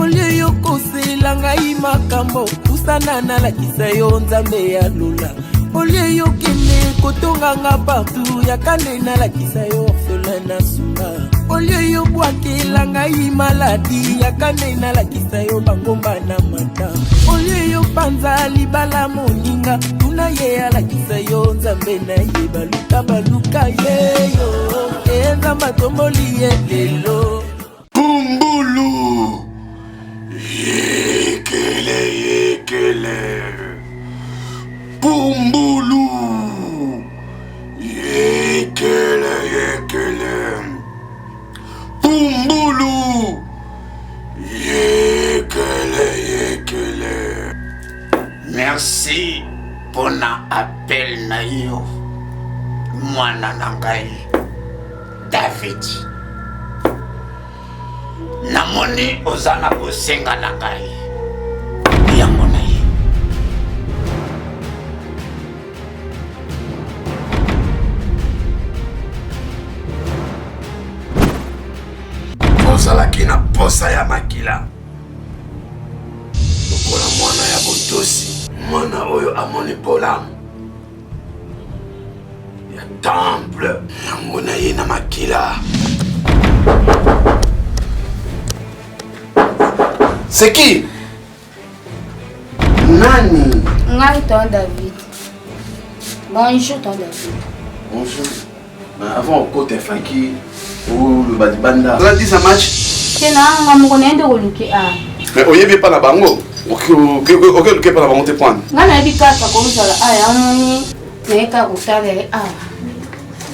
Olie yo kosela ngai makambo kusana na lakisa yo nzambe ya lola. Olie yo kende kotonga nga partout yakande na lakisa yo orphelin na sunga. Olie yo bwakela ngai maladi yakande na lakisa yo bangomba na mata. Olie yo panza libala moninga tuna ye alakisa yo nzambe na ye baluka ye yo nzamba tomboli ye lelo. Pumbulu yekele Pumbulu yekele Pumbulu yekele. Merci pour na appel na yo mwana nangai David. Namoni ozana kosenga na ngai yango na ye. Ozalaki na posa ya makila lokola mwana ya botosi, mwana oyo amoni bolamu ya temple yango na ye na makila. C'est qui? Nani? Ngai ton David. Bonjour ton David. Bonjour. Mais avant au côté Franky ou le Badibanda. Tu as dit ça match? Kena ngamuko nende koluki a. Mais oyebi pa na bango. OK luke pa na bango te prendre. Ngana yebi kaka ko usala a ya moni neka kutale a.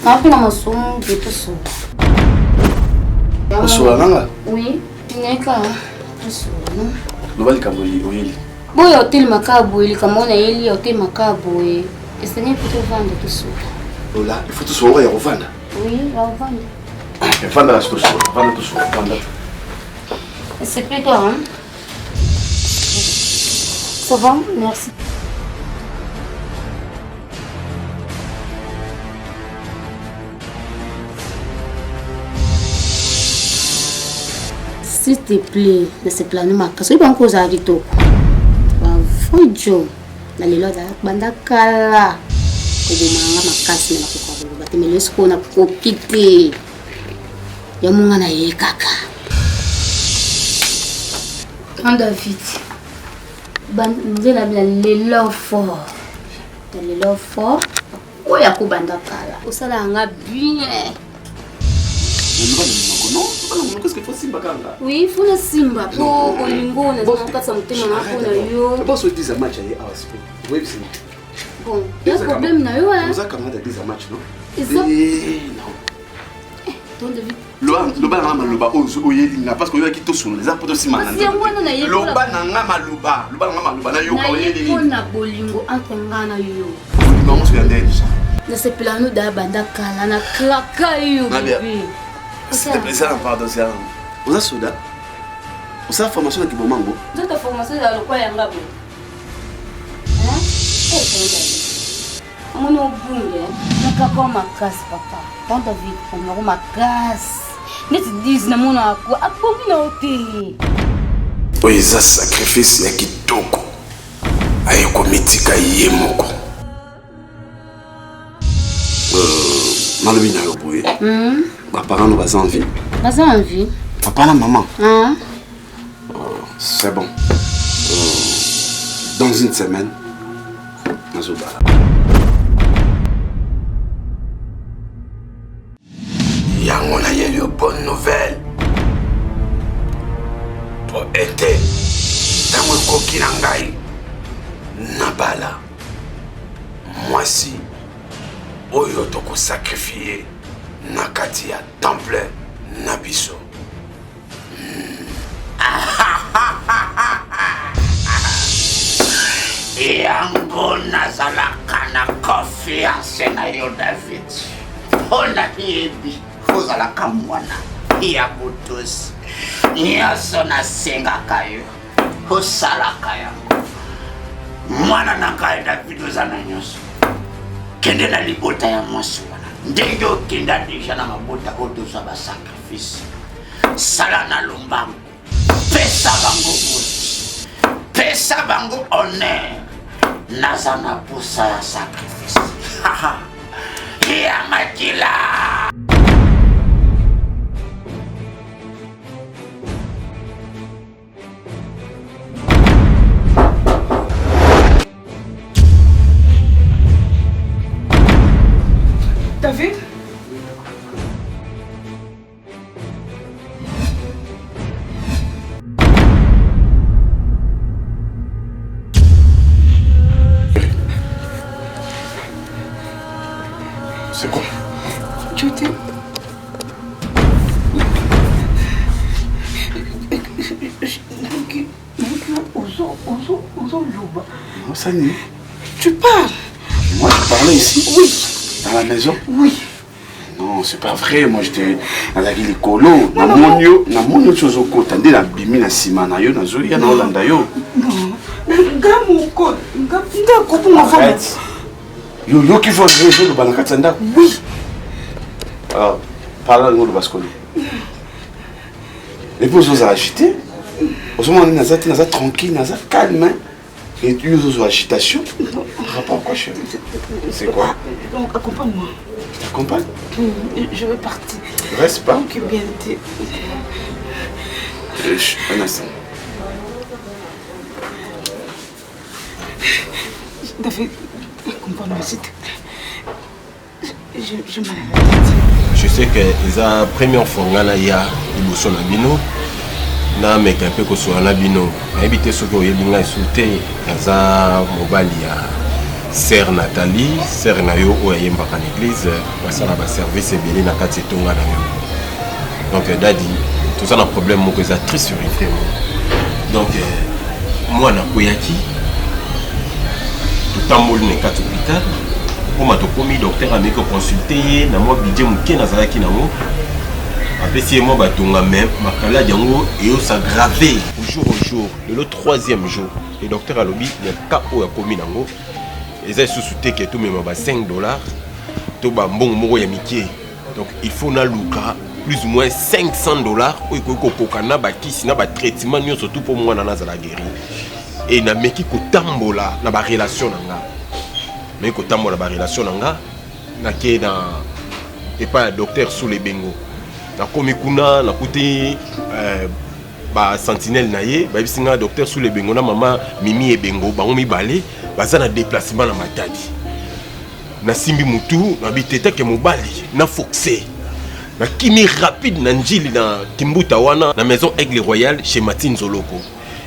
Mapina masomo beto so. Osola nanga? Oui, neka. Lobali kaboli oyeli. Boy hotel makabu ili kamona yeli hotel makabu e. Esanye plutôt vendre tout ça. Lola, il faut tout sauver et revendre. Oui, va vendre. Vendre la chose, vendre tout ça, vendre. C'est plutôt hein. Ça va, merci. S'il te plaît, ne se plane ma casse. Il va encore à Rito. Joe, na lelo za banda kala. Kobomanga makasi na kokabo. Batemele sko na kokite. Ya munga na ye kaka. Quand David. Nzela bila lelo fort. Lelo fort. Oya ko banda kala. Osala nga bien. Qu'est-ce qu'il faut simba kanga? Oui, il faut la simba pour olingo na zaka mutema na ko na yo. Je pense que tu as match à Awaspo. Oui, c'est bon. Il y a un problème na yo hein. Vous avez quand même des match non? Non. Ton David. Loba na maloba oyelinga parce que yo ki to solo les apôtres si manana. Loba na ngama loba na yo ko oyeli. Na na bolingo entre ngana yo. Non, je viens déjà. Na se plano da banda kala na kraka yo bébé. C'est plaisir en pardon c'est vous avez soda. Vous avez formation qui bomango. Vous avez formation dans le quoi yanga bo. Hein? Mon obunge na kako makasi papa. Ton David on ma casse. Neti 10 na mona ako akbobi na hotel. Oui, ça sacrifice ya kitoko. Ayo komitika yemoko. Malobina yo boye. Mes parents nous basent en vie. Basent en vie. Papa et maman. Hein? C'est bon. Dans une semaine, Mazobala. Yango na une bonne nouvelle. Pour aider. Tango koki na ngai. Nabala. Moi si. Oyo toko sacrifier. Nakati ya temple Nabiso. Yango nazalaka na confiance na yo David. Ona yebi ozalaka mwana ya botosi. Nyaso nasengaka yo. Osalaka yango. Mwana na ngai David ozana nyoso. Kende na libota ya mwasi wana. Ndenge okenda deja na mabota otosa ba sacrifice. Sala na lombango. Pesa pesa bango buti, pesa bango honneur. Naza na posa ya sacrifice. Ya makila. David? C'est quoi? Tu étais... Non, ça n'est. Tu parles? Moi, je parlais ici? Oui. Dans la maison? Oui. Non, c'est pas vrai. Moi, j'étais dans la ville colo. Na monyo chozoko. Tandis la bimi na sima na yo na zo ya na Hollanda yo. Non. Ngamuko. Ngako pour ma femme. Yo qui faut résoudre le banakatanda. Oui. Alors, parle-nous de Bascoli. Et puis, vous avez agité. Au moment où on est tranquille, on est calme. Et tu as agitation. Rapport à quoi, chérie? C'est quoi? Donc, accompagne-moi. Je t'accompagne? Je vais partir. Reste pas. Donc, bien t'es. Un instant. David, accompagne-moi, s'il te plaît. Je m'en vais. Je sais que la première fois que je suis allé à Bino, na meka mpe kosola na bino nayebi te soki oyebi ngai su te naza mobali ya sœur Nathalie sœur na yo oyo ayembaka na église basala baservice ebele na kati etonga na yo donc dadi toza na problème moko eza triste sur ifre donc mwana akweyaki totamboli na kati hôpital oma tokomi docteur ameki koconsulte ye na mwa budget moke nazalaki nango apesi moi batonga même makala yango et s'aggraver au jour au jour le troisième jour le docteur alobi le cas où a commis nango eza sous-souté que tout même ba $5 to ba mbongo moko ya mikie donc il faut na luka plus ou moins $500 ou ko kokana ba kisi na ba traitement nyo surtout pour moi na za la guérir et na meki ko tambola na ba relation nanga mais ko tambola ba relation nanga na ke na et pas docteur sous les bengo na komi kuna na kuti ba sentinelle na ye ba bisinga docteur sous les bengo na mama mimi e bengo bango mibale baza na déplacement na Matadi na simbi mutu na bitete ke mobali na foxé na kimi rapide na njili na Kimbuta wana na maison Aigle Royal chez Martin Zoloko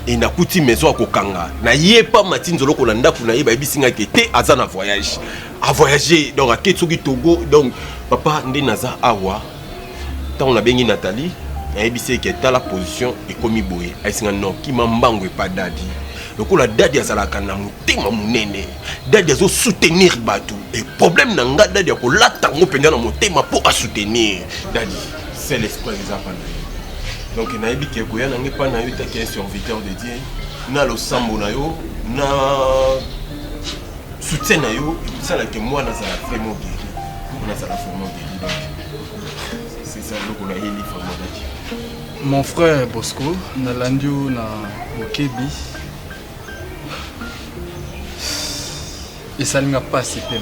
et na kuti maison akokanga na ye pa Martin Zoloko na ndaku na ye ba bisinga ke te aza na voyage a voyager donc a ketsuki Togo donc papa nde naza awa. Quand on a bien Nathalie, elle a dit la position et comme il a dit non, qui m'a mbangé pas dadi. Donc la dadi a zalaka na mutema munene. Dadi a soutenir batu. Et problème nanga dadi a ko latango pendant na mutema pour soutenir. Dadi, c'est l'esprit des enfants. Donc il a dit que koya nanga pas na yo ta qu'un serviteur de Dieu. Na lo sambo na yo, na soutien na yo, et ça là que moi na ça vraiment guéri. On a ça vraiment guéri. Mon frère Bosco, Nalandio na Bokebi, et ça ne m'a pas si peu.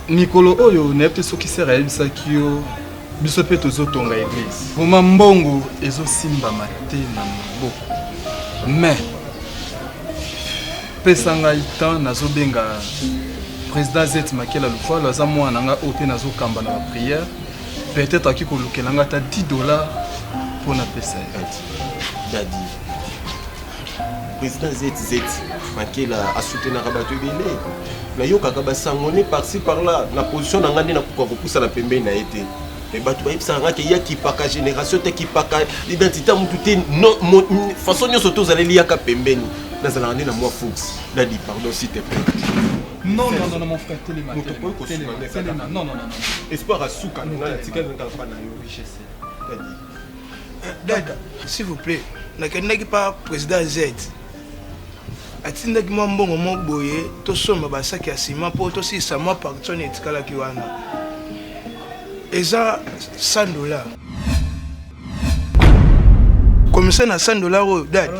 Nicolo Oyo n'est pas ce qui sert à ça qui yo bisope tozo tonga église. Pour mbongo ezo simba maté na maboko. Mais pesanga itan nazo benga président Zet Makela Lufa, le Zamou Ananga Ope Nazo Kamba na prière, peut-être à qui qu'on a $10 pour la PCA. Dadi, président Zet Makela a soutenu Rabatou Bélé. Na yo kakaba sangone par-ci par-là, na position na ngandi na kukusa na pembe na été. Mais batu ba ipsa nga ke ya ki paka génération te ki paka identité mututé non façon nyo soto zaleli ya ka pembeni. Na zalandi na moi Fox. Dadi, pardon s'il te plaît. Non, mon frère, Téléma. Non. Espoir à Souka. S'il vous plaît, je pas président Z. Atindaki mbongo mo boye to soma basaki ya sima po to si sama parton etikala ki wana. Eza $100. commissaire na $100 dad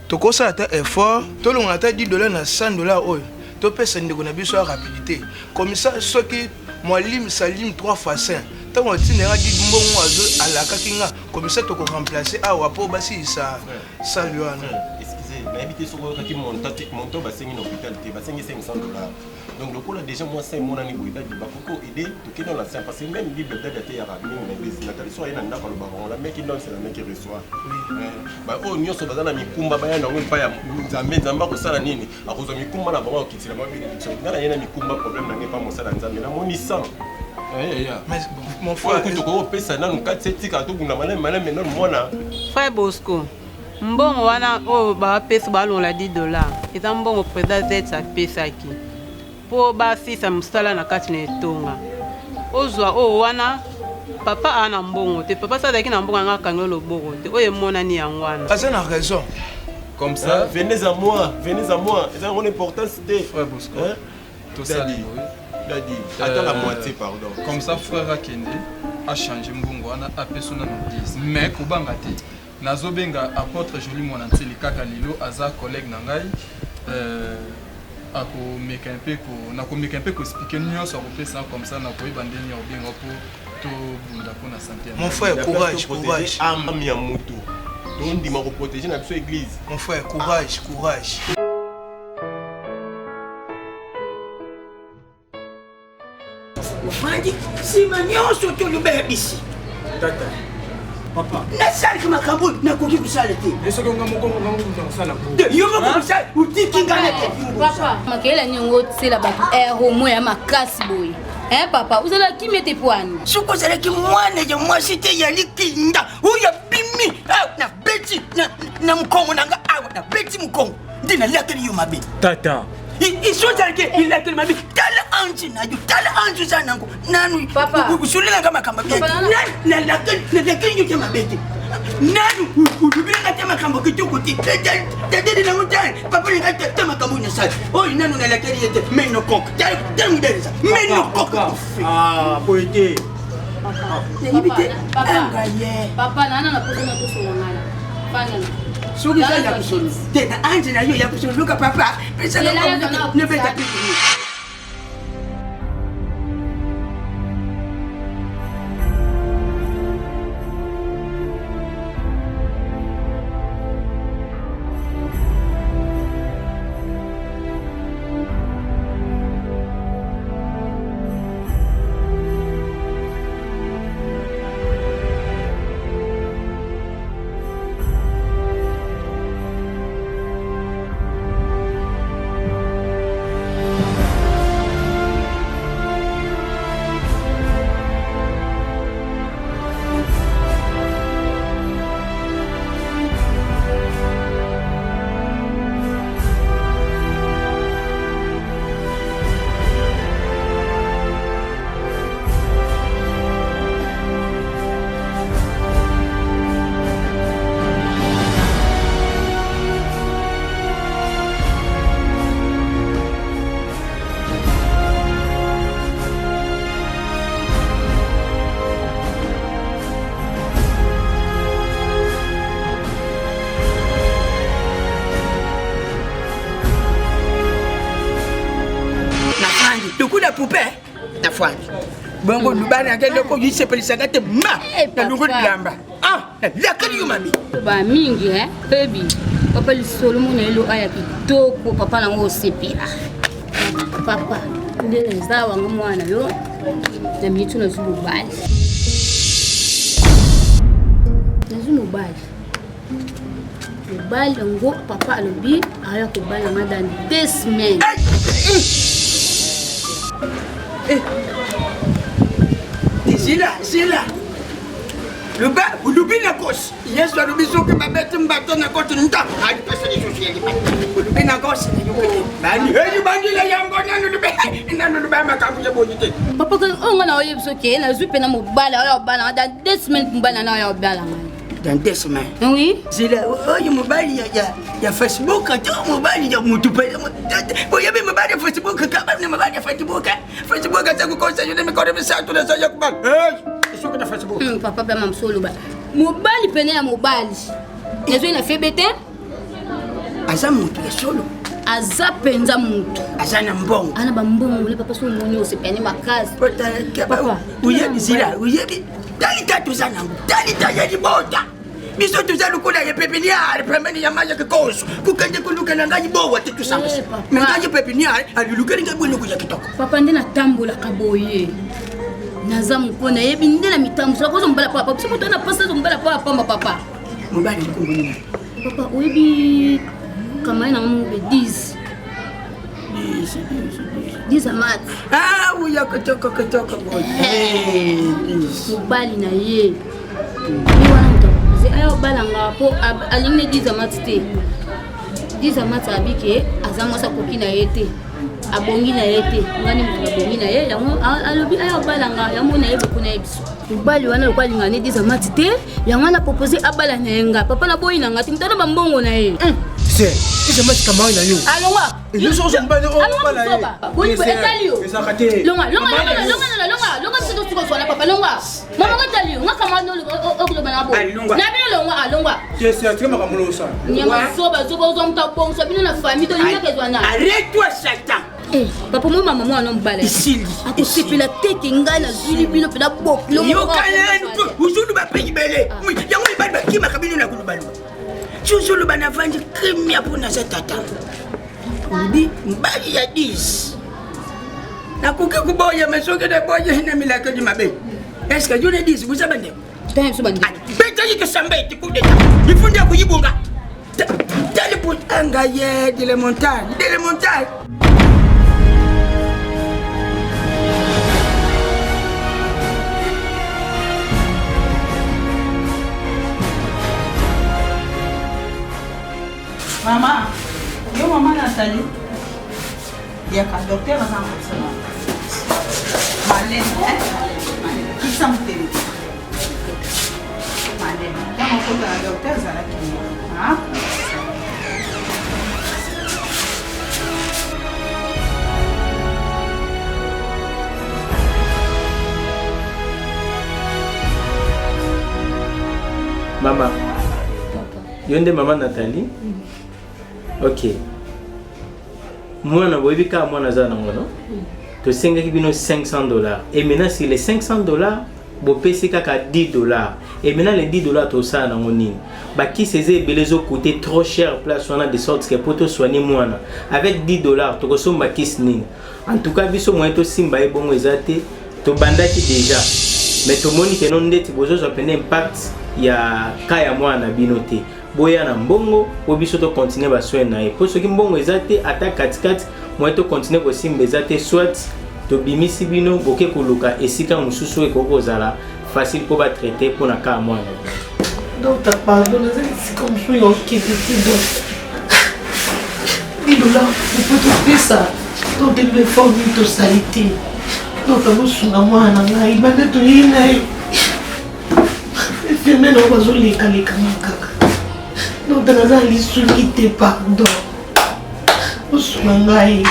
tokosala ata effort tolonga ata $10 na $100 topesa ndeko na biso ya rapidité commissaire soki mwalimu salim 3 fois 5 ntango atinera di mbongo azo alakaki nga commissaire tokoremplace awa mpo basilisa sali wana nayebi te soki oyokaki montant basengi na hôpital te basengi $500. Donc le coup là déjà moi c'est mon ami boïda du bakoko aider tout qui dans la saint parce que même bible date te yara mingi na bisi na taliso ina ndako le baron la mec qui donne c'est la mec qui reçoit ba o nyoso bazana mikumba baya na ngo pa ya nzamba ko sala nini akozo mikumba na bango kitila ma bénédiction ngala yena mikumba problème na ngepa mo sala nzambe na moni sang mais mon frère ko to pesa na nous 4 7 ka to bunda malem maintenant mona frère Bosco mbongo wana o ba pesa ba longa $10 eza mbongo président Z sa pesa ki po basisa mosala na kati na etonga ozwa oyo wana papa ana mbongo te papa azalaki na mbongo anga akangi loboko te oyo emonani yango wana aza na raison comme ça venez à moi eza ngo importance te frère Bosco Dadi attends la moitié pardon comme ça frère Akende a changé mbongo wana apeso na 10 mais kobanga te nazobenga apôtre Joli mwana nteli kaka lilo aza collègue na ngai akomeka un peu ko expliquer nyonso akopesa comme ça na koyeba ndenge obenga po to bunda po na santé mon frère courage âme ya moto tondima ko protéger na biso église mon frère courage Mufandi sima nyonso tolubela bisi tata papa nasali makambo nakoki kusala te esoki nga moko kusala yo moko kusala utikingana te papa makela nyongo tsela bato homo ya makasi boye papa uzala kimete pwani suko zala ki mwana ya mwasi te ya likinda uya bimi na beti na mkongo nanga awa na beti mkongo ndina lakeli yo mabe tata isozalake ilakeli mabe tala anji nayo tala anji zanango nanu papa usulila kama kama bia na lakeli yo mabe te nanu ubibila tema kambo kituko ti tete na mutane papa ni kata tema kambo nya sai oi nanu na lakeli yete meno kok tala mudereza meno kok poete ibite angaye papa nana na pozo na kusolo ngala fanya sugi sa ya kusolo tena anje na yo ya kusolo luka papa pesa na ne beta kitu poupée na fwangi bongo lubana ngende ko yise pelisanga te ma na lungu lamba la kali yumami ba mingi baby papa lisolo mona elo aya kitoko papa nango sepira papa ndele zawa ngomwana yo na mitu na zulu bali bali ngo papa alobi aya ko bala ngada 2 semaines Zila. Ulubi na kos. Yes, ulubi so ke mabete mbato na kote nta. Hadi pesa ni sosiali. Ulubi na kos. Bani, bani la yango na ulubi. Na ulubi makabu je bonite. Papa kan onga na oye so ke na zupe na mobala oya bala da 2 semaines mbala na oya bala man. Dans 2 semaines. Oui. Zila, oye mobali ya Facebook to mobali ya mutu pe. Oye be mobali ya Facebook kama ni mobali ya Facebook. Facebook za kukosa yule mikoro misatu na sasa kubali. soki na Facebook. Papa ba mam solo ba. Mobali pene ya mobali. Nezo ina febete? Aza mutu ya solo. Aza penza mutu. Aza na mbongo. Ana ba mbongo le papa so monyo se pene makazi. Papa, uyebi zila, uyebi. Dali tatu sana, dali tayari boda. Biso tuza lukula ya pepiniare, pembeni ya maji kikoso. Kukanje kuluka na ngaji bowa titu sanga. Ngaji pepiniare, aluluka nga bwenu kuja kitoko. Papa ndena tambola kaboye. Naza mukona yebi ndena mitambo so ko zombala papa. Biso mutana pasa zombala papa papa. Mobali ngumuni. Papa uyebi kamai na mbe 10. 10 amat. Ah, uya kutoka boy. Mobali na ye. Ayo balanga po alingne 10 amat te. 10 amat abike azamo sa kokina yete. Abongi na yete. Ngani mutu abongi na ye yango alobi ayo balanga yango na ye bokuna ebiso. Mobali wana lokwali ngani 10 amat te. Yango na proposer abala na yenga. Papa na boyi na ngati mutana bambongo na ye. C'est je me suis camarade na yo. Alonga. Ils sont en bas de bala ye. Boni ba etalio. Longa biso to ko papa longa. Mama ko talio nga kama no okulo bana bo. Na bino longa alonga. Je sais très bien comment ça. Nyama soba zomta bon so bino na famille to linga ke zwana. Arrête-toi Satan. Papa mo mama mo anon mbala. Ici. Ako sepela teke ngai na zili bino pe na bok. Yo kaya uzulu ba peyi bele. Yango ibali ba kima kabino na kulubalu. Chuzulu bana vandi kimya pona za tata. Ubi mbali ya 10. Na kuki kuboya mesoke de boya na milaka di mabe. Est-ce que je ne dis vous savez? Time so bandi. Beta yi kesambe tikude. Ifundi kuyibunga. Dale pour angaye de les montagnes. Maman, yo maman Nathalie. Il y a un docteur dans un salon. Malène, qui s'en fait? Malène, quand on fait un docteur, ça l'a qui. Maman. Yonde maman Nathalie. Ok. Moi, je to senga kibino $500. Et maintenant, si les $500, bo pesi kaka $10. Et maintenant, les $10, to ça na ngoni. Ba qui ces belezo coûter trop cher place on a de sorte que pour te soigner moi. Avec $10, to ko somba kisning. En tout cas, biso moyen to simba e bongo ezate to bandaki déjà. Mais to moni que non ndeti bozo zo pene impact ya kaya mwana binote. Boya na mbongo obiso to continuer ba soin na e. Pour ce qui mbongo ezate ata katikati moi to continuer ko simba ezate soit to bimisi bino boke koluka esika mususu e ko zala facile pour ba traiter pour na kaya mwana. Donc t'as pardon, c'est comme ça yo qui était donc. $10 pour te faire ça. Donc tu me fais une saleté. Donc tu vas sur moi na ngai bande to ina yo. Filmer no bazo leka makaka. Donc tu as l'issue qui te pardon. Osuna ngai.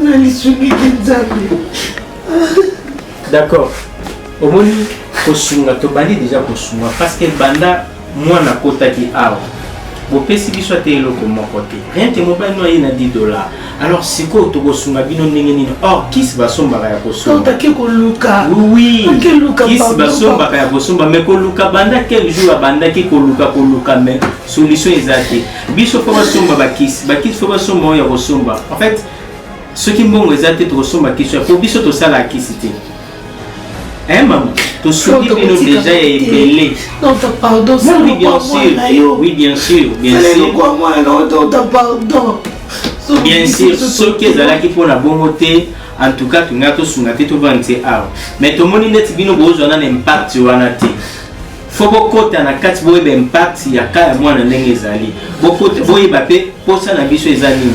Na l'issue qui te nzambe. D'accord. Au moins kosunga to bandi déjà kosunga parce que banda moi na kota ki awa. Bo pesi biso te eloko moko te. Rien que mobile no ina $10. Alors siko to kosunga bino ndenge nini. Or kisi basomba ya kosunga. Donc tu ko luka. Oui. Kisi basomba ya kosunga mais ko luka banda quel jour banda ki ko luka mais solution ezate. Biso faut basomba bakisi faut basomba ya kosomba. En fait ce qui mbongo ezate to kosomba kisi pour biso to sala kisi te. Hein maman, tu souris que nous déjà ébélé. Non, t'as pardon, oui, bien sûr. Oui, bien sûr. Bien sûr. Pardon. Bien sûr, ce qui est là qui pour la bonne côté, en tout cas, tu n'as pas souhaité tout vendre. Mais tout le monde est bien besoin d'un impact sur la nature. Faut beaucoup de quatre bois d'impact, il y a quand même moins de n'engagés. Beaucoup de bois bapé pour ça n'a sur les animaux.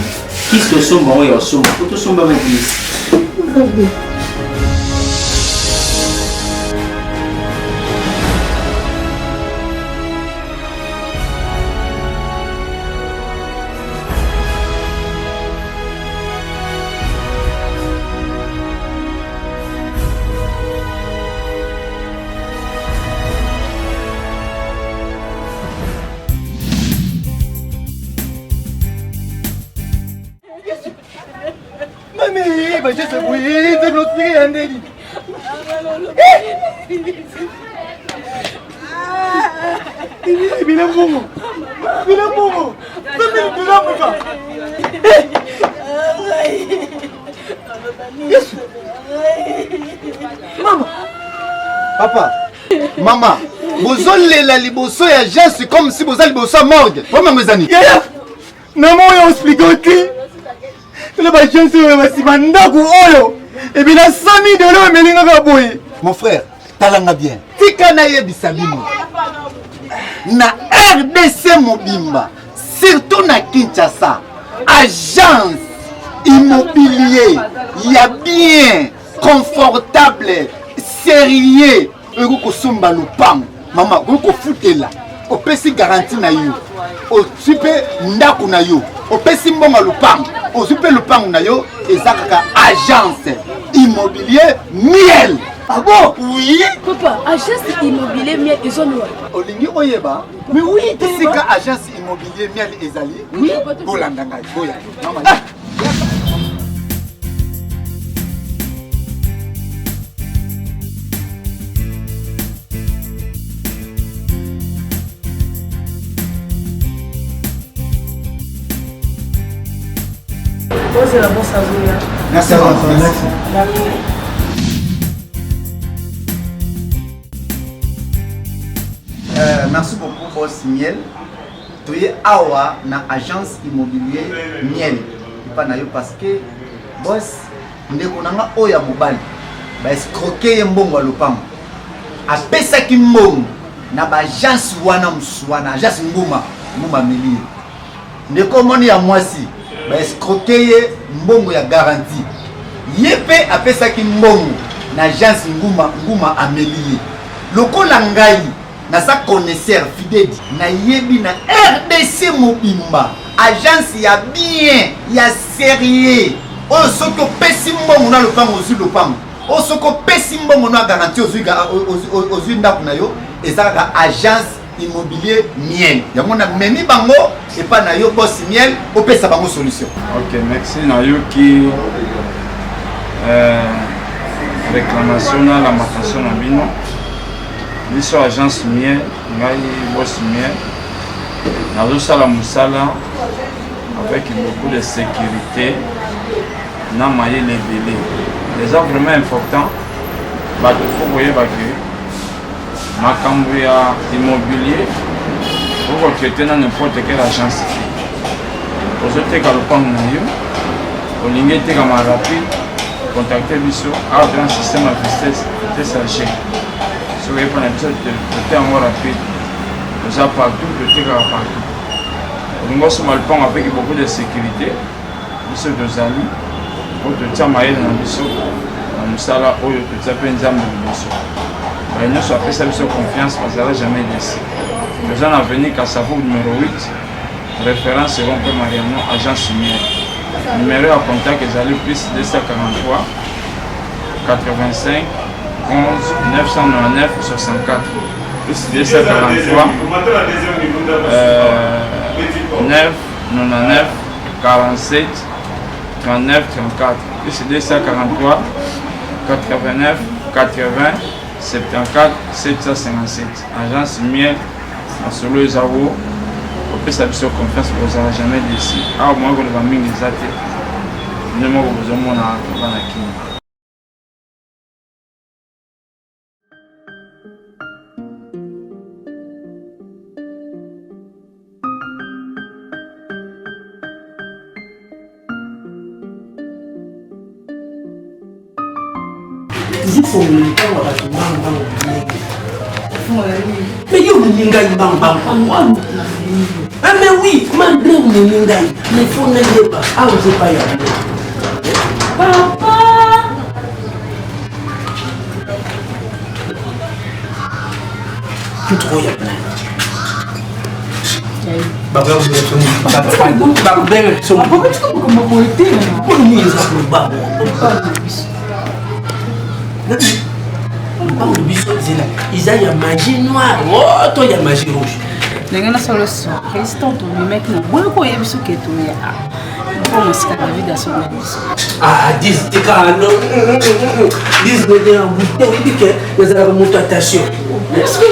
Qui se sont bons et au sommet. Tout sont bons et va juste se brouiller, de notre pays en délit. Il est bon. Il est bon. Maman. Papa. Maman. Vous avez la liboso et agence comme si vous avez liboso morgue. Comment mes amis? Non, moi, on explique ok. Mon frère, talanga bien. Tika na yebisabino. Na RDC Mobimba, surtout na Kinshasa, agence immobilier, il y a bien confortable, sérieux. Ego ko somba lopam. Maman, ego ko futela. O pesi garantie na yo. O super ndaku na yo. O pesi mbonga lopam. O super lopam na yo ezakaka agence immobilier miel. Ah bon? Oui. Papa, agence immobilier miel ezoloa. Olingi oyeba? Mais oui, c'est ka agence immobilier miel ezali. Oui. Bolandanga boya. Maman. C'est la bourse à Zoya. Merci. Merci beaucoup, boss Miel. Tu es awa na agence immobilier Miel. Pas na yo parce que boss ndeko nanga oya mobali ba escroquer mbongo lopango. Apesa ki mbongo na ba agence wana muswana agence nguma meli. Ndeko moni ya mwasi ba escroquer mbongo ya garantie. Yepe apesa ki mbongo na agence nguma amelie. Lokola ngai na sa connaisseur fidèle na yebi na RDC Mobimba agence ya bien ya sérieux o soko pesi mbongo na lopango ozu lopango o soko pesi mbongo na garantie ozu ndaku na yo ezaka agence immobilier miel yango na memi bango et pas na yo boss miel o pesa bango solution. OK, merci na yo ki réclamation na lamentation na bino. Biso agence miel, ngai boss miel. Nazo sala musala avec beaucoup de sécurité. Na maye les délais. Les offres vraiment importants. Bah il faut voyer bah que makambo ya immobilier pour recruter dans n'importe quelle agence. Aujourd'hui quand le pan na yo, au ligne te comme rapide, contacter biso à un système à vitesse TSH. Si vous voyez pour l'épisode de temps rapide, nous avons partout, le terrain partout. Nous sommes le pont avec beaucoup de sécurité. Nous sommes deux amis. Pour te dire, maïs dans le saut, nous sommes là où nous sommes un examen de l'émission. Nous sommes fait ça confiance parce que jamais décidé. Nous allons venir à Savour numéro 8, référence selon Père Mariano, agence miel. Numéro à contact, ils allaient plus 243 85 11 999 64 plus 243 9 99 47 39 34 plus 243 89 80 74 757 agence miel à solo Zao on peut s'appuyer confiance pour ça jamais décidé ah moi on va mingi zate ne moi vous on a mais yo ningai bang bang mais oui malgré ningai mais faut ne pas ah je pas y papa tout trop y a plein baba ils ont la magie noire, oh, toi il y a magie rouge. Nenga na solution. Résistant au mec, nous voulons qu'on y ait ce que tu as. pour mon scar David à son avis. Ah, dis non. Dis de en bouteille, dis que vous avez monté attention. Est-ce que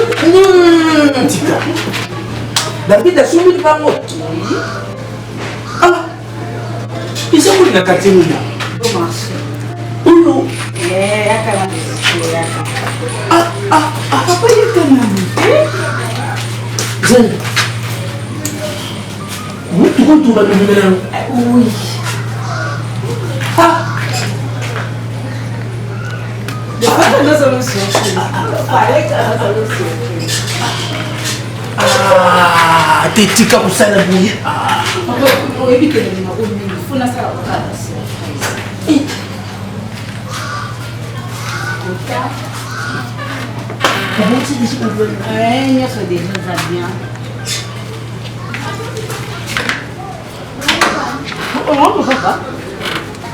Tika. David a soumis le bango. Ah. Ils sont où la quartier là? Comment ça? Où? Papa il est comme Zen. Tu vas nous mener. Oui. T'es tika pour ça la bouillie.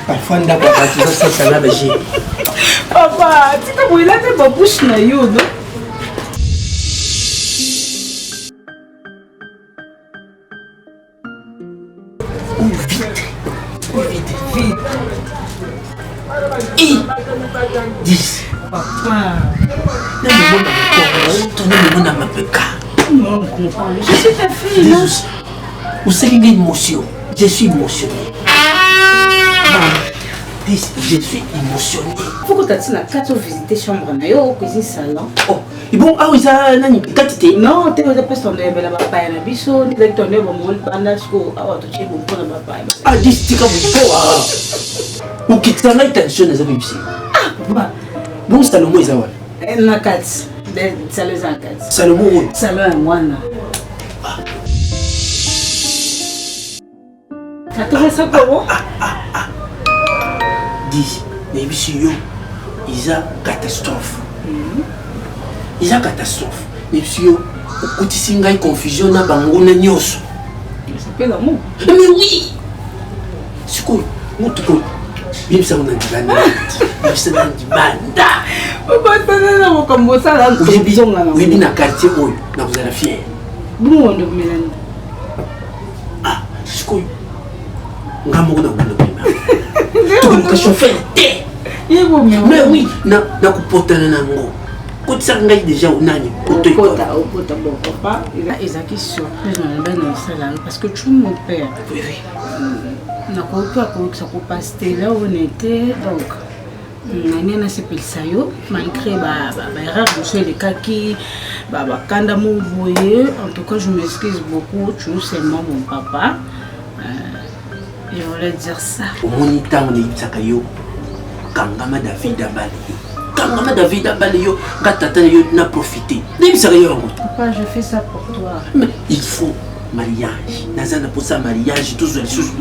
Parfois, on a pas de ça n'a pas de Papa, tu t'as brûlé ta bouche na yo, non? Vite. 10. Papa. Non, je suis ta fille. Vous savez une émotion. Je suis émotionné. Je suis émotionné. Pourquoi tu as 4 visiter chambre na yo cuisine salon? Oh, et bon, ah oui, ça nani katité. Non, tu as pas ton bela papa na biso, tu as ton bon mol pandasko, ah tu chebo pour na papa. Ah, dis tika vous ou kitana intention na zabi bisi. Ah, bah. Bon Salomon izawa. Na kat. De salon za kat. Salomon. Salon mwana. Tu as trouvé ça comment? 10. Mais ici, il y a catastrophe. Il y a catastrophe. Mais ici, il y a une confusion dans le monde. Ça s'appelle l'amour. Mais oui! C'est quoi? Même si on a dit banda. Même si on a dit banda. Papa, tu as dit comme ça là. Oui, bien dans le quartier, vous êtes fiers. Bon, on doit mélanger. Ah, c'est quoi? On a mon tu as chauffé mais oui, na kupotana nango. Quand ça ngai déjà on a ni poto bon papa, il a qui surprise dans le salon parce que tu mon père. Oui. Na ko ça ko passer là où on était donc on a s'appelle sayo malgré erreur de les kaki kanda mon voyer en tout cas je m'excuse beaucoup tu es seulement mon papa. Je voulais dire ça. Au moniteur, on est Sakayo. Kangama David Abali. Kangama David Abali, Gatata n'a profité. Papa, je fais ça pour toi. Mais il faut mariage. Nazana pour ça mariage, tous les sous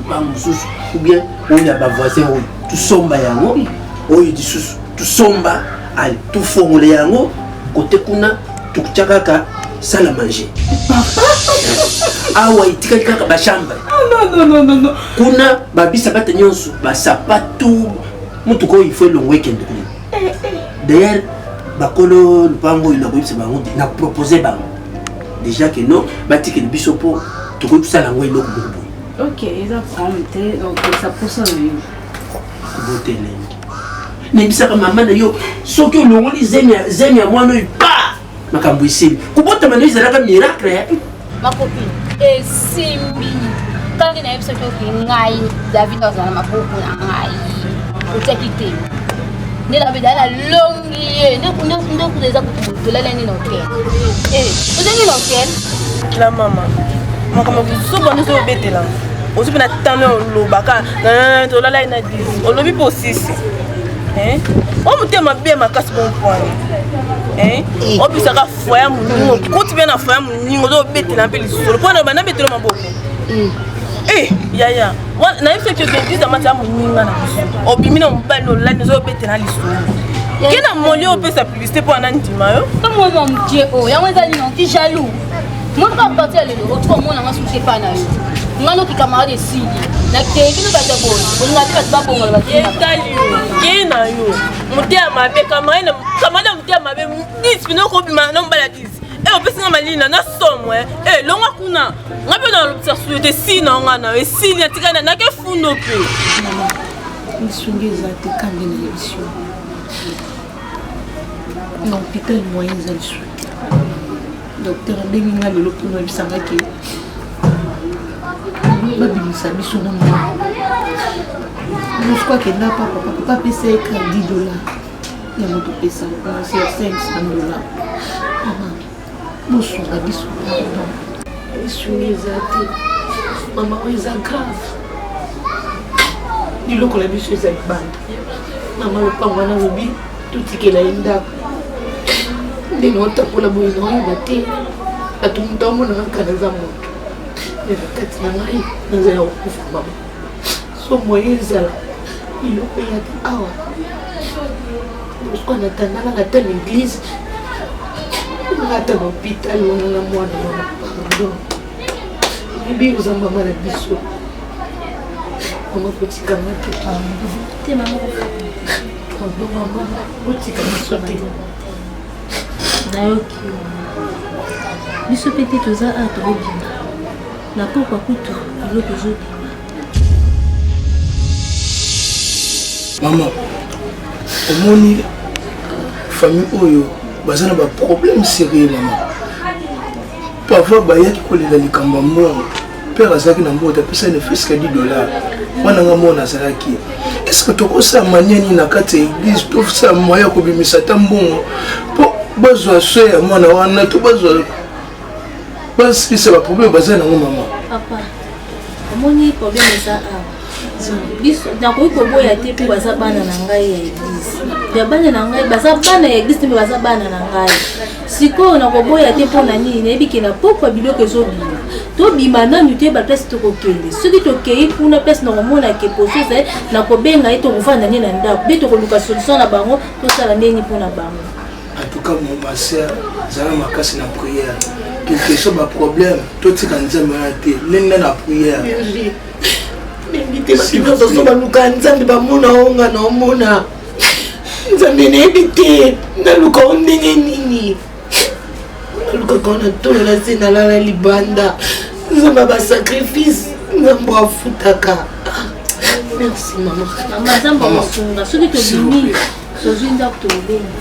ou bien on y a des voisins, tout somba yango. On y dit tout somba, tout formulé yango. Côté kuna, tout tchakaka, ça la manger. Ah ouais, tu as dit que chambre. Non. Kuna babi sabata nyonso, ba sapatu, mutuko il faut le week-end. D'ailleurs, bakolo lupango il a voulu se bango, n'a proposé bango. Déjà que non, bati que le bisopo, tu peux ça la ngoi loko bobo. OK, ils ont promis donc ça pour ça lui. Boté lengi. Ne bisa ka mama na yo, soki olongoli zemi ya mwana oyo pa. Makambo isili. Kubota mano izalaka miracle. Ma copine, et Simbi. Quand il y a une personne qui est David dans un mapou pour un t'es quitté. Ne la vida la longue ne déjà de la laine noké. Vous avez noké la maman. Moi comme vous souvent nous bête là. Aussi bien attendre le baka na la laine dit. On le vit pour 6. Hein? On me tient bien ma casse bon point. Hein? On peut ça foyer mon quand tu viens à foyer mon on doit bête là peu le point na bête le maboko. Eh, yaya. Na ifse que tu dis à mata muninga na. Obimina mbalo la nzo bete na liso. Kena molio on peut sa publicité pour anandima yo. Comment mon Dieu oh, ya mweza ni non qui jaloux. Moi pas partir le autre monde na souci pas na yo. Ngano ki camarade si. Na ke kino ba tabo. On ngati ba bongo ba tali. Kena yo. Mutia mabe camarade mutia mabe 10 bino ko bima no mbala 10. opesi nga malina na somwe longa kuna nga mpe na société si na nga na esili atikana nake fundo mpe misungi eza te kambi na yebiso na hôpital moyen eza lisu te docteur abengi nga lelo mpona oyebisangaki babimisa biso na mwa mosuku akenda papa apesa eka $10 ya moto pesa kasi ya $500 mama bosunga biso pardon misungi eza te mama oyo eza grave biloko na biso eza libanda mama lopango wana lobi totikela ye ndako ndenge otambola boye na oyeba te bato moto amonaka nkana eza moto eza kati na ngai naza ya kokufa mama so moye ezala biloko eyaki awa osuka natandalaka ata na église ngata na hôpital wana na mwana mama pardon oyebi oza mama na biso mama kotikanga te te mama pardon mama otika biso te nayoki biso mpe te toza a tobobima na pokwa kutu biloko ezobima mama omoni famille oyo baza na baproblème sérieux mama parfois bayaki kolela likambo ya mbongo père azalaki na mbongo tapesa ne fils que $10 mwana nga mwana azalaki est-ce que tokosala mania nini na kati ya église tosala moya ya kobimisa ata mbongo mpo bazwa so ya mwana wana to bazwa basilisa baproblème baza nango mama papa omoni problème eza awa biso nakoki koboya te mpo baza bana na ngai ya église ya bana na ngai baza bana ya église te mpe baza bana na ngai sikoyo nakoboya te mpo na nini nayebiki na pokwa biloko ezobima tobima nanu te baplace tokokende soki tokei kuna place nakomonake poso ezali nakobenga ye tokofanda nde na ndako mpe tokoluka solution na bango tosala ndeni mpo na bango en tout cas mon maser zala makasi na prière quelque chose baproblème totika nzambe wana te lenda na prière mingi te bapilososo baluka nzambe bamona onga na omona nzambe nayebi te naluka o ndenge nini nalukaka wana tolola se nalala libanda nzambe basacrifice nzambe afutaka merci mama mama nzambe akosunga soki tobimi tozwi ndako tobenga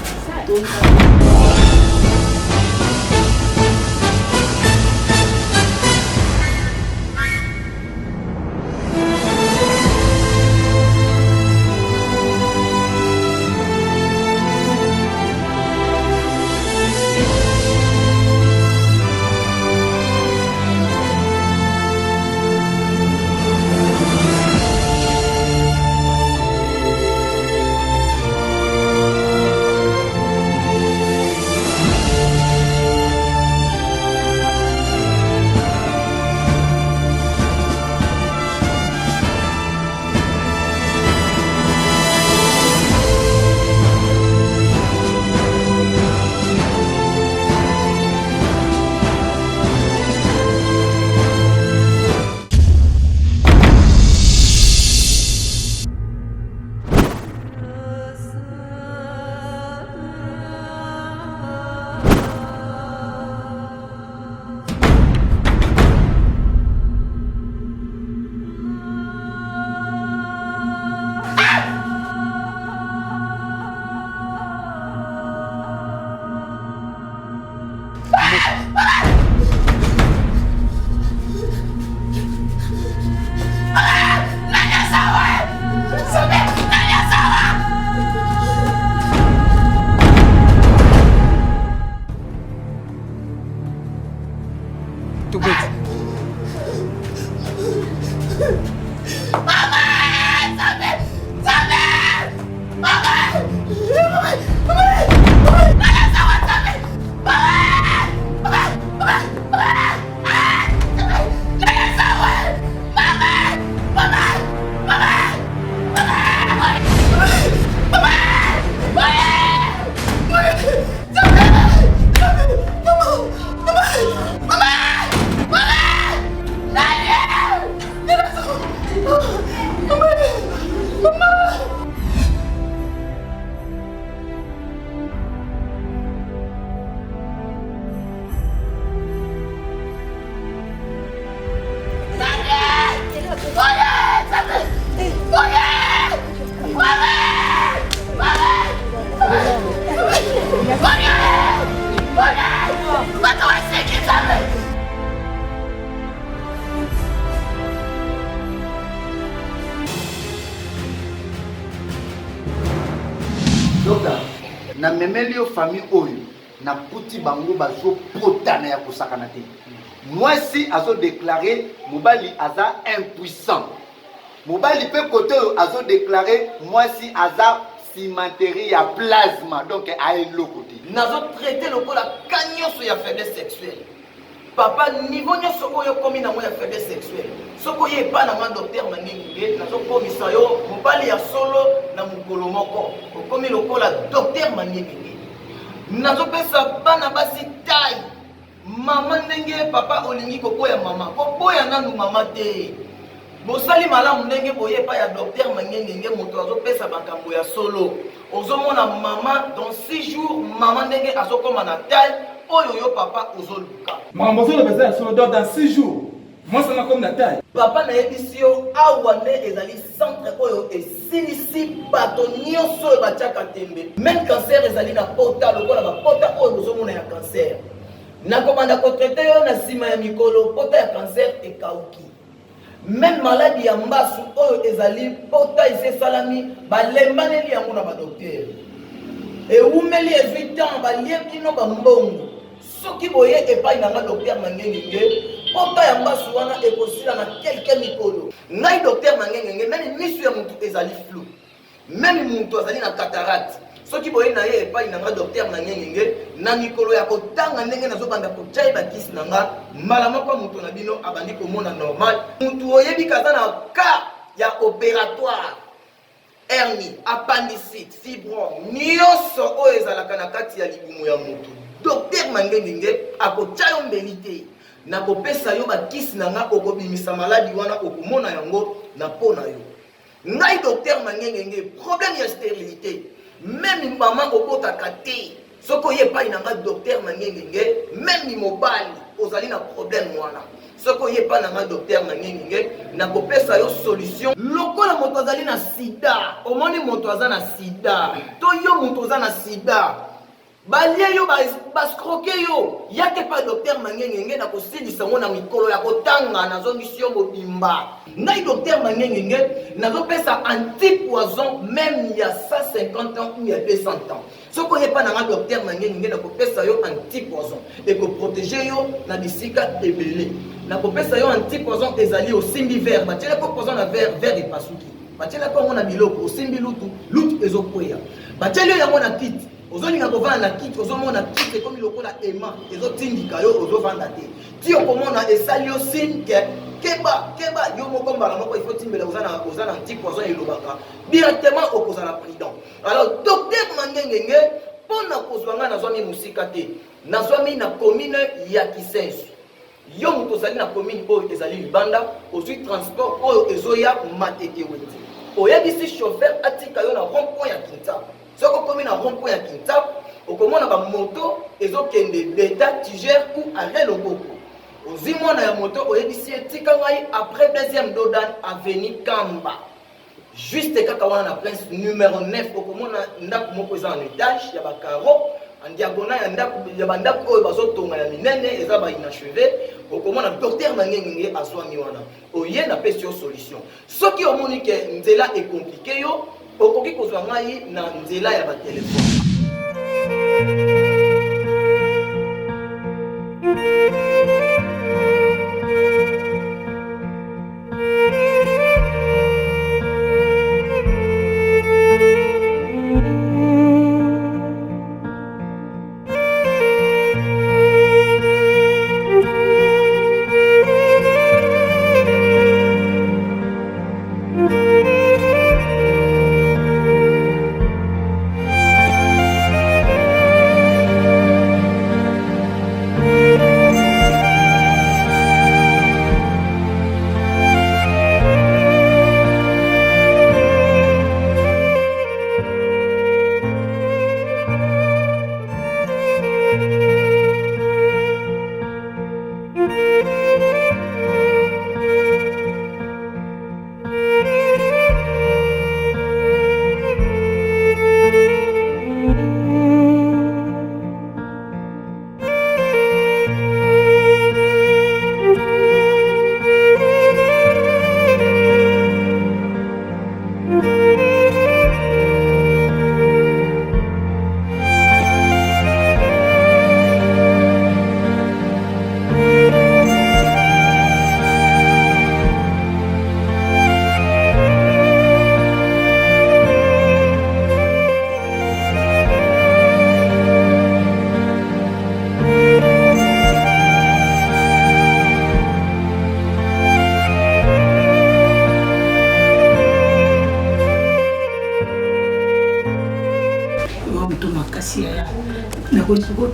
namemeli yo famille oyo nakuti bango bazopotana ya kosakana te. Mwasi azodeklare mobali aza impuissant. Mobali pe kote oyo azodeklare mwasi aza cimenterie ya plasma, donc aeloko te. Nazotraite lokola ka nyonso ya faiblesse sexuelle. Papa niveau nyonso oyo komi na ya faiblesse sexuelle. Soko ye pa na docteur Mangingi nazokomisa yo mobali ya solo na mukolo moko. Okomi lokola docteur Mangingi. Nazopesa bana basi taille. Mama ndenge papa olingi koboya mama. Koboya nanu mama te. Bosali malamu ndenge boye pa ya docteur Mangingi moto azopesa bakambo ya solo. Ozomona mama dans 6 jours mama ndenge azokoma na taille. Oyo yo papa ozoluka. Maman bozo le besoin solo dans 6 jours. Moi ça m'a comme la taille. Papa na yebisio awane ezali centre oyo esilisi bato nyonso batiaka tembe. Même cancer ezali na pota lokola ba pota oyo bozomona ya cancer. Nakomanda kotraite yo na sima ya mikolo pota ya cancer ekauki. Même maladie ya mbasu oyo ezali pota esalami balembaneli yango na ba docteur. Et umeli ezwi temps baliebi no bambongo. Soki boye epai na docteur Mangengi pota ya mbasu wana ekosila na quelques mikolo. Ngai docteur Mangengi même misu ya mutu ezali flou. Même mutu azali na cataracte. Soki boye na ye epai na docteur Mangengi na mikolo ya kotanga ndenge nazobanda kochai bakisi na nga mbala moko mutu na bino abandi komona normal. Mutu oyebi kaza na ka ya opératoire. Hernie, appendicite, fibrome, nyonso oyo ezalaka na kati ya libumu ya mutu. Docteur Mangengi akotia yo mbelite na kopesa yo bakisi na nga okobimisa maladi wana okomona yango na pona yo. Ngai docteur Mangengi problème ya stérilité. Même maman okotaka te. Soko ye pa na nga docteur Mangengi même mobali ozali na problème wana. Soko ye pa na nga docteur Mangengi na kopesa yo solution. Lokola moto azali na sida, omoni moto aza na sida, to yo moto aza na sida. Balie yo baskroke yo, yake pa docteur Mangengi na kosilisa ngo na mikolo ya kotanga na zongisi yo mobimba. Ngai docteur Mangengi nazopesa antipoison même ya 150 ans ou ya 200 ans. Soko ye pa na nga docteur Mangengi na kopesa yo antipoison et ko protéger yo na bisika ebele. Na kopesa yo antipoison ezali osimbi verre, batiela ko poison na verre epasuki. Batiela ko ngona biloko osimbi lutu ezokweya. Batiela yango na kit. Ozolinga kovanda na kit, ozomona kit ekomi lokola ema, ezotindika yo ozovanda te. Ti okomona esali yo signe keba yo moko mbala moko ifo timbela ozana antipoison elobaka. Directement okozala prudent. Alors docteur Mangengi pona kozwanga nazwami musika te. Nazwami na commune ya Kisensu. Yo muto zali na commune oyo ezali Libanda, ozwi transport oyo ezoya Matete Wete. Oyebisi chauffeur atika yo na rond-point ya Kinta. Soko komi na rond-point ya Kinta, okomona ba moto ezokende beta Tiger ou arrêt Loboko. Ozi mwana ya moto oyebisi etika ngai après deuxième dodan avenue Kamba. Juste kaka wana na prince numéro 9 okomona ndako moko eza en étage ya ba carreau. En diagonale ya ndako ya bandako oyo bazotonga ya minene eza ba inachevé. Okomona docteur Mangengi aswami wana. Oye na pesi yo solution. Soki omoni ke nzela est compliqué yo, okoki kozwa ngai na nzela ya ba téléphone.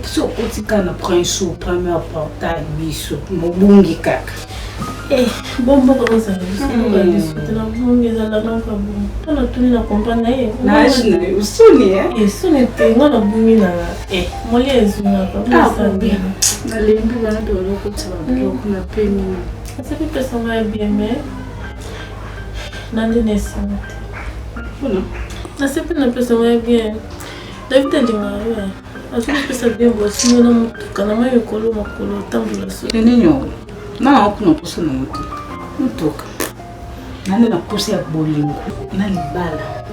so kotika na prince au premier portail biso mobungi kaka bombo comme ça na bungi za la non pas bon tona tuni na comprendre na jina usuni suni te ngana bungi na moli ezuna ka ça bien na lembi bana to loko tsaba ko na peni ça fait pesa ma bien mais nande nesi Bueno, na sempre na pesa ma bien David ndinga asuna pesa bien bosi na mutuka na mayo kolo makolo tambula so ninyo na kuna posa na mutuka nani na posa ya bolingo na libala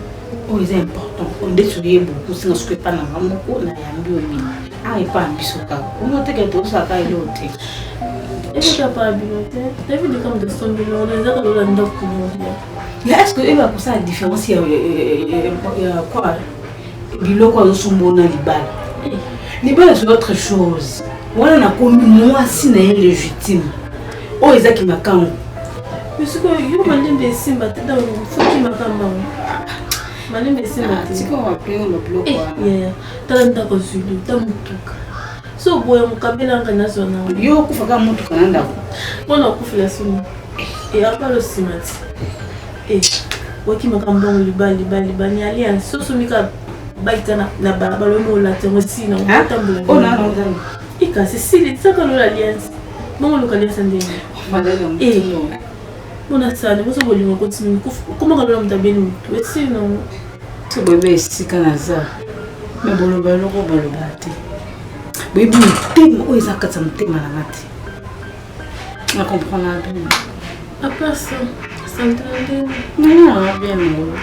o is important onde tuye beaucoup sina ce que pas na mamoko na yambi oni ai pa biso ka uno te que to sa ka ilote ese ka pa bilote David comme de son bilo na za ka lo nda ku ya est-ce que il va pour ça la différence ya quoi biloko azosomona libala libala c'est autre chose wana nakomi mwasi na ye légitime oyo ezaki makambo misiko yo malembe esimba te da foki makambo malembe esimba te tika wapeo lobiloko wana tala ndako zulu ta mutuka so boya mukabelanga nazo na yo kufaka mutuka na ndako mpona okufela soni apalo nsima ti waki makambo libali ni alliance soso mika baita na balabala oyo olatengo sina otambola ikasi sili tisaka lola alliance bongo luka alliance ndenge bona sane boso bolingo continue komaka lola mutu abeni mutu esino tobebe esika naza me boloba eloko baloba te boyebi motema oyo eza kati ya motema nanga te na comprendre bien apasa santande bien molo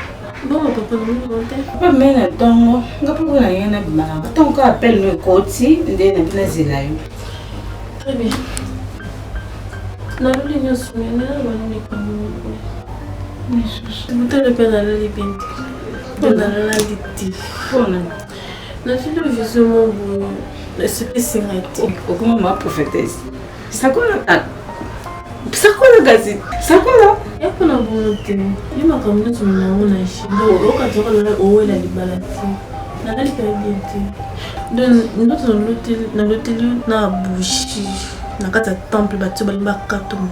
bongo papa na mino te papa mena tongo nga poko na ye na bimalanga tongo appelle no ekoti nde na bina zela yo très bien naloli nyonso mene nabanini kamooko mutele mpe nalali bien te mpe nalalali te mpona natili vision moboyo esepesinga te okoma ma prophétesse sakola kasi sakola yapona bono te yo makambo nyonso nango na shindo okatoka owela libala te nalali mpe bien te ndoto naloteli na bushi na kati ya temple bato balimbaka tomo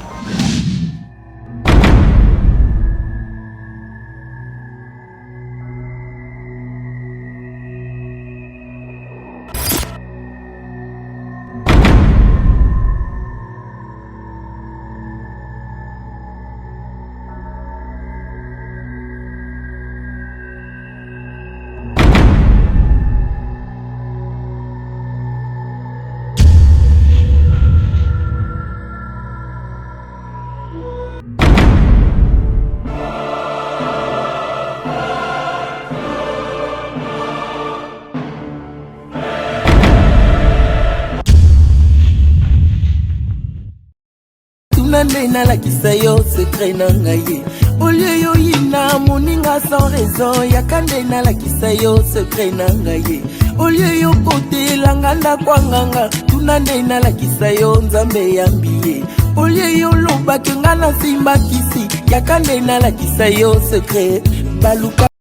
nde nalakisa yo secret na ngai olie yo yina moninga sans raison yaka nde nalakisa yo secret na ngai olie yo kotelanga ndakwanganga tuna nde nalakisa yo nzambe yambi olie yo lobaki nga na nsimbakisi yaka nde nalakisa yo secret baluka